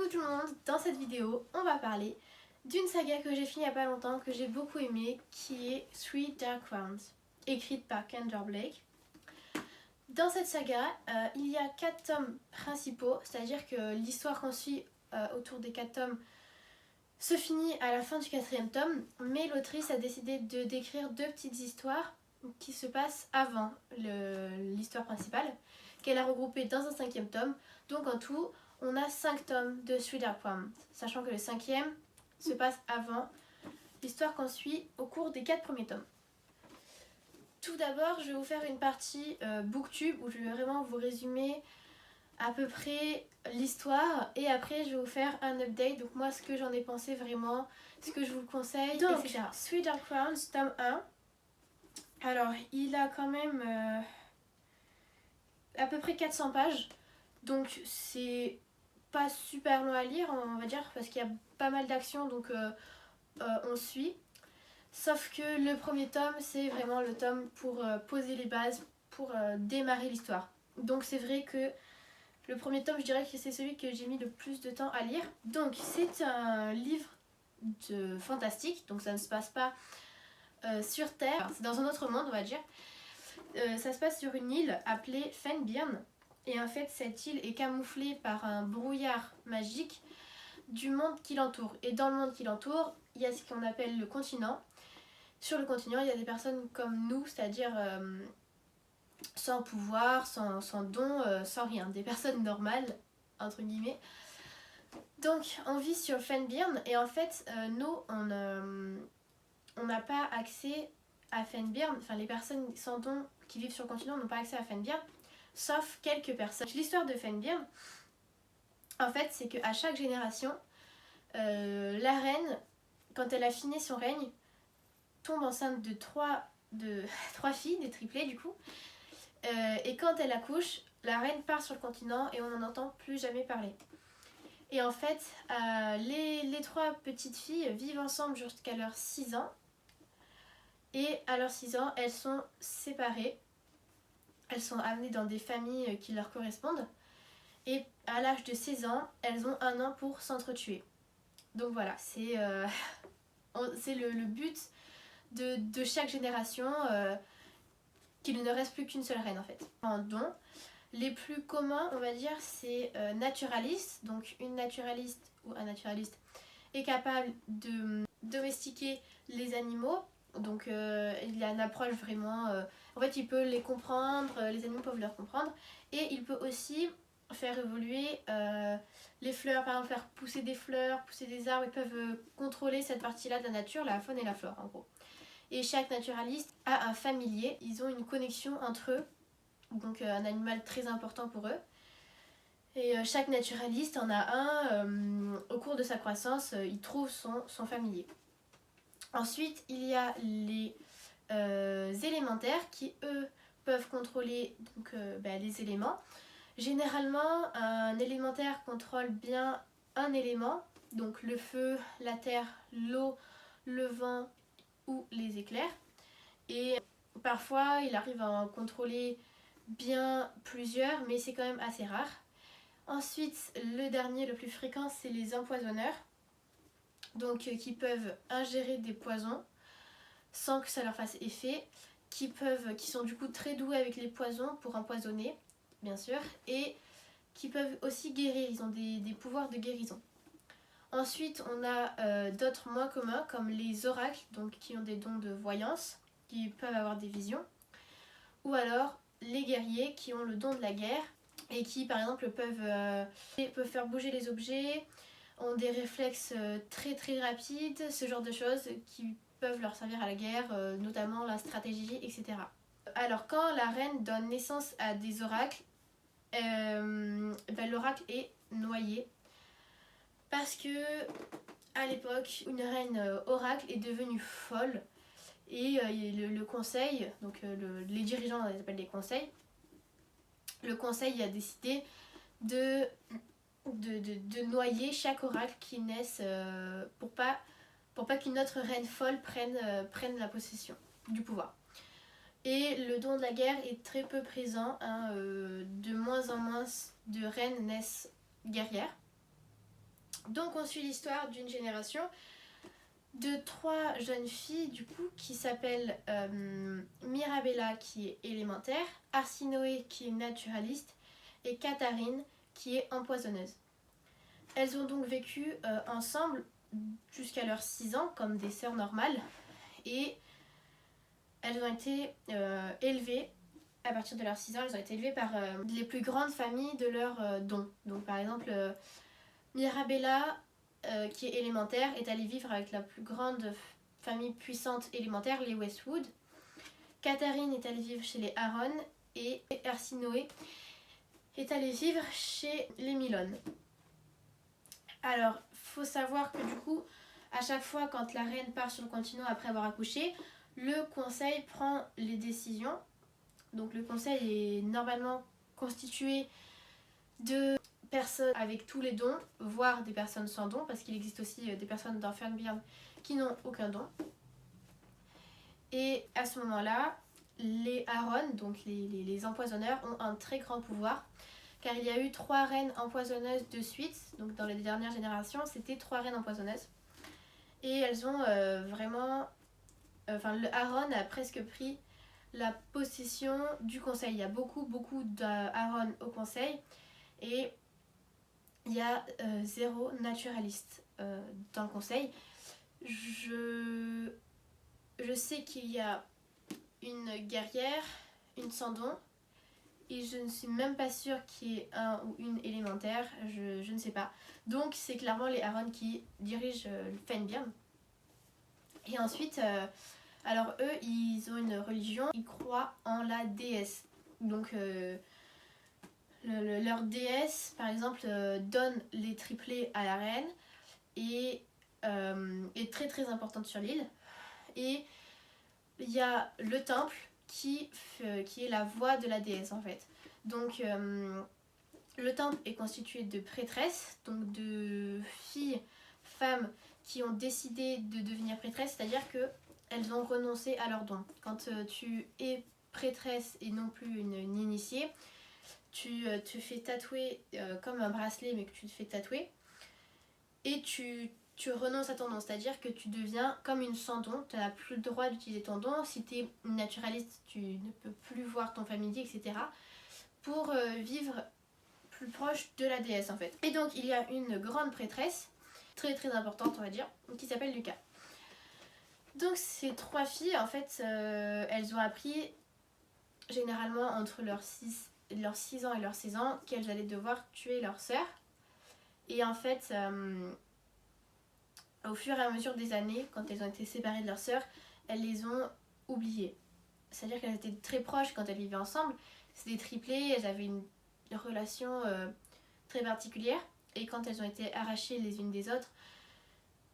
Coucou tout le monde, dans cette vidéo on va parler d'une saga que j'ai finie il n'y a pas longtemps, que j'ai beaucoup aimée, qui est Three Dark Rounds, écrite par Kendra Blake. Dans cette saga, il y a 4 tomes principaux, c'est-à-dire que l'histoire qu'on suit autour des 4 tomes se finit à la fin du 4e tome, mais l'autrice a décidé de décrire 2 petites histoires qui se passent avant l'histoire principale, qu'elle a regroupées dans un 5e tome, donc en tout on a 5 tomes de Three Dark Rounds, sachant que le 5e se passe avant l'histoire qu'on suit au cours des 4 premiers tomes. Tout d'abord, je vais vous faire une partie booktube où je vais vraiment vous résumer à peu près l'histoire et après je vais vous faire un update, donc moi ce que j'en ai pensé vraiment, ce que je vous conseille, donc, etc. Three Dark Rounds, tome 1. Alors, il a quand même à peu près 400 pages, donc c'est pas super long à lire, on va dire, parce qu'il y a pas mal d'actions, donc on suit. Sauf que le premier tome, c'est vraiment le tome pour poser les bases, pour démarrer l'histoire. Donc c'est vrai que le premier tome, je dirais que c'est celui que j'ai mis le plus de temps à lire. Donc c'est un livre de fantastique, donc ça ne se passe pas sur Terre, c'est dans un autre monde, on va dire. Ça se passe sur une île appelée Fenbyrn. Et en fait, cette île est camouflée par un brouillard magique du monde qui l'entoure. Et dans le monde qui l'entoure, il y a ce qu'on appelle le continent. Sur le continent, il y a des personnes comme nous, c'est-à-dire sans pouvoir, sans don, sans rien. Des personnes normales, entre guillemets. Donc, on vit sur Fenbyrn. Et en fait, nous, on n'a pas accès à Fenbyrn. Enfin, les personnes sans don qui vivent sur le continent n'ont pas accès à Fenbyrn. Sauf quelques personnes. L'histoire de Fenbyrn, en fait, c'est qu'à chaque génération, la reine, quand elle a fini son règne, tombe enceinte de trois filles, des triplés du coup. Et quand elle accouche, la reine part sur le continent et on n'en entend plus jamais parler. Et en fait, les 3 petites filles vivent ensemble jusqu'à leurs 6 ans. Et à leurs 6 ans, elles sont séparées. Elles sont amenées dans des familles qui leur correspondent. Et à l'âge de 16 ans, elles ont 1 an pour s'entretuer. Donc voilà, c'est le but de chaque génération, qu'il ne reste plus qu'une seule reine en fait. En don, les plus communs, on va dire, c'est naturaliste. Donc une naturaliste ou un naturaliste est capable de domestiquer les animaux. Donc il a une approche vraiment... en fait, il peut les comprendre, les animaux peuvent leur comprendre. Et il peut aussi faire évoluer les fleurs, par exemple faire pousser des fleurs, pousser des arbres. Ils peuvent contrôler cette partie-là de la nature, la faune et la flore en gros. Et chaque naturaliste a un familier, ils ont une connexion entre eux, donc un animal très important pour eux. Et chaque naturaliste en a un, au cours de sa croissance, il trouve son familier. Ensuite, il y a les élémentaires qui, eux, peuvent contrôler donc, les éléments. Généralement, un élémentaire contrôle bien un élément, donc le feu, la terre, l'eau, le vent ou les éclairs. Et parfois, il arrive à en contrôler bien plusieurs, mais c'est quand même assez rare. Ensuite, le dernier, le plus fréquent, c'est les empoisonneurs, donc qui peuvent ingérer des poisons sans que ça leur fasse effet, qui sont du coup très doués avec les poisons pour empoisonner, bien sûr, et qui peuvent aussi guérir, ils ont des pouvoirs de guérison. Ensuite, on a d'autres moins communs, comme les oracles, donc qui ont des dons de voyance, qui peuvent avoir des visions, ou alors les guerriers qui ont le don de la guerre, et qui par exemple peuvent faire bouger les objets, ont des réflexes très très rapides, ce genre de choses qui peuvent leur servir à la guerre, notamment la stratégie, etc. Alors quand la reine donne naissance à des oracles, l'oracle est noyé parce que à l'époque une reine oracle est devenue folle et le conseil, donc les dirigeants on les appelle des conseils, le conseil a décidé de noyer chaque oracle qui naisse pour pas qu'une autre reine folle prenne la possession du pouvoir. Et le don de la guerre est très peu présent, hein, de moins en moins de reines naissent guerrières. Donc on suit l'histoire d'une génération de 3 jeunes filles du coup qui s'appellent Mirabella qui est élémentaire, Arsinoé qui est naturaliste et Katharine qui est empoisonneuse. Elles ont donc vécu ensemble jusqu'à leurs 6 ans comme des sœurs normales et elles ont été élevées à partir de leurs 6 ans, elles ont été élevées par les plus grandes familles de leur don. Donc par exemple Mirabella qui est élémentaire est allée vivre avec la plus grande famille puissante élémentaire, les Westwood. Katharine est allée vivre chez les Aaron et Arsinoé est allée vivre chez les Milon. Alors, faut savoir que du coup, à chaque fois quand la reine part sur le continent après avoir accouché, le conseil prend les décisions. Donc le conseil est normalement constitué de personnes avec tous les dons, voire des personnes sans dons, parce qu'il existe aussi des personnes dans Fernbirn qui n'ont aucun don. Et à ce moment-là, les Aaron, donc les empoisonneurs, ont un très grand pouvoir, car il y a eu 3 reines empoisonneuses de suite, donc dans les dernières générations, c'était 3 reines empoisonneuses. Et elles ont vraiment... le Aaron a presque pris la possession du conseil. Il y a beaucoup d'Aaron au conseil, et il y a 0 naturaliste dans le conseil. Je sais qu'il y a une guerrière, une sans don, et je ne suis même pas sûre qu'il y ait un ou une élémentaire, je ne sais pas. Donc c'est clairement les Aaron qui dirigent Fenbirn. Et ensuite, alors eux, ils ont une religion, ils croient en la déesse. Donc leur déesse, par exemple, donne les triplés à la reine et est très très importante sur l'île. Et il y a le temple qui est la voix de la déesse en fait. Donc le temple est constitué de prêtresses, donc de filles, femmes qui ont décidé de devenir prêtresses, c'est-à-dire qu'elles ont renoncé à leurs dons. Quand tu es prêtresse et non plus une initiée, tu te fais tatouer comme un bracelet mais que tu te fais tatouer et tu renonces à ton don, c'est-à-dire que tu deviens comme une sans don, tu n'as plus le droit d'utiliser ton don. Si tu es naturaliste, tu ne peux plus voir ton familier, etc. pour vivre plus proche de la déesse en fait. Et donc il y a une grande prêtresse, très très importante on va dire, qui s'appelle Lucas. Donc ces 3 filles en fait, elles ont appris généralement entre leurs 6 ans et leurs 16 ans qu'elles allaient devoir tuer leur sœur. Et en fait, au fur et à mesure des années, quand elles ont été séparées de leur sœur, elles les ont oubliées. C'est-à-dire qu'elles étaient très proches quand elles vivaient ensemble. C'était des triplés, elles avaient une relation très particulière. Et quand elles ont été arrachées les unes des autres,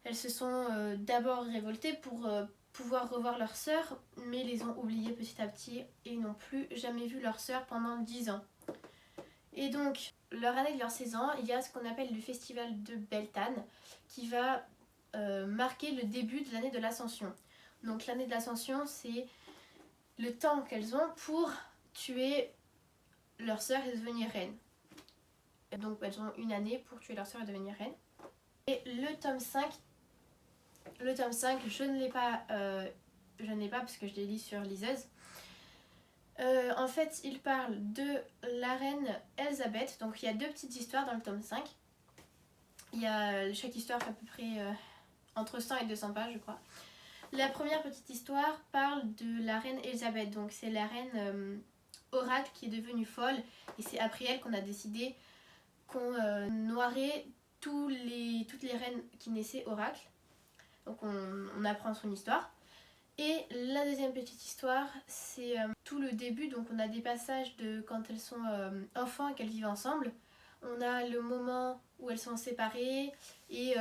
elles se sont d'abord révoltées pour pouvoir revoir leur sœur, mais les ont oubliées petit à petit et n'ont plus jamais vu leur sœur pendant 10 ans. Et donc, leur année de leurs 16 ans, il y a ce qu'on appelle le festival de Beltane, qui va marquer le début de l'année de l'Ascension. Donc l'année de l'Ascension, c'est le temps qu'elles ont pour tuer leur sœur et devenir reine. Et donc elles ont une année pour tuer leur sœur et devenir reine. Et le tome 5, je ne l'ai pas parce que je l'ai lu sur liseuse. En fait, il parle de la reine Elisabeth. Donc il y a 2 petites histoires dans le tome 5. Il y a chaque histoire à peu près entre 100 et 200 pages, je crois. La première petite histoire parle de la reine Elisabeth. Donc c'est la reine oracle qui est devenue folle. Et c'est après elle qu'on a décidé qu'on noirait toutes les reines qui naissaient oracle. Donc on apprend son histoire. Et la deuxième petite histoire, c'est tout le début. Donc on a des passages de quand elles sont enfants et qu'elles vivent ensemble. On a le moment où elles sont séparées et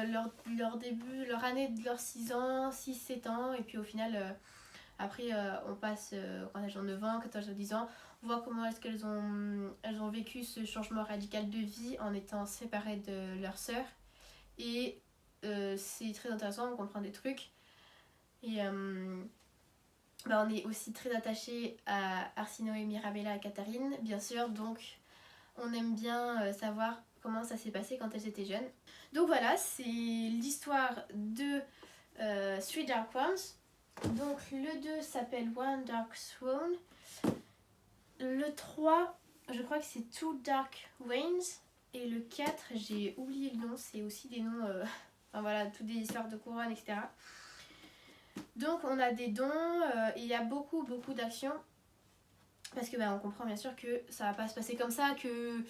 leur début, leur année de leurs 6 ans, 6-7 ans. Et puis au final, après on passe quand elles ont 9 ans, 14 ou 10 ans. On voit comment est-ce qu'elles ont vécu ce changement radical de vie en étant séparées de leur sœur. Et c'est très intéressant, on comprend des trucs. Et on est aussi très attaché à Arsinoé, Mirabella et Katharine, bien sûr. Donc on aime bien savoir comment ça s'est passé quand elles étaient jeunes. Donc voilà, c'est l'histoire de Three Dark Ones. Donc le 2 s'appelle One Dark Throne. Le 3, je crois que c'est Two Dark Reigns. Et le 4, j'ai oublié le nom, c'est aussi des noms, enfin voilà, toutes des histoires de couronne, etc. Donc on a des dons, et il y a beaucoup d'actions. Parce que on comprend bien sûr que ça va pas se passer comme ça, que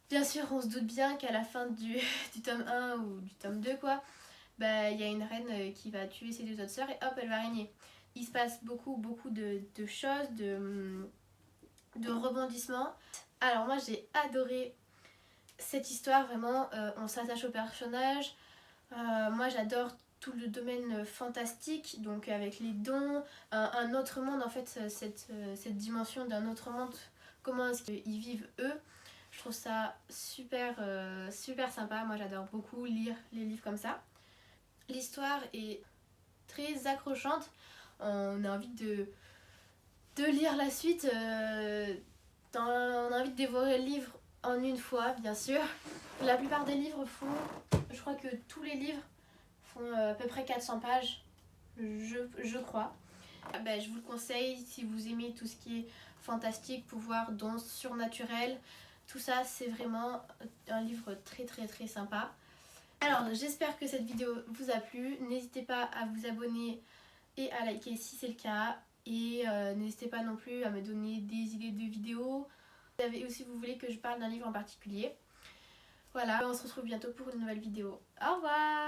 bien sûr on se doute bien qu'à la fin du tome 1 ou du tome 2 quoi, il y a une reine qui va tuer ses 2 autres sœurs et hop elle va régner. Il se passe beaucoup de choses, de rebondissements. Alors moi j'ai adoré cette histoire, vraiment, on s'attache au personnage. Moi j'adore tout le domaine fantastique, donc avec les dons, un autre monde en fait, cette dimension d'un autre monde, comment est-ce qu'ils vivent eux. Je trouve ça super sympa, moi j'adore beaucoup lire les livres comme ça. L'histoire est très accrochante, on a envie de lire la suite, on a envie de dévorer le livre en une fois bien sûr. La plupart des livres font, je crois que tous les livres font à peu près 400 pages, je crois. Je vous le conseille si vous aimez tout ce qui est fantastique, pouvoir, dons, surnaturel. Tout ça, c'est vraiment un livre très sympa. Alors, j'espère que cette vidéo vous a plu. N'hésitez pas à vous abonner et à liker si c'est le cas. Et n'hésitez pas non plus à me donner des idées de vidéos. Si vous voulez que je parle d'un livre en particulier. Voilà, on se retrouve bientôt pour une nouvelle vidéo. Au revoir!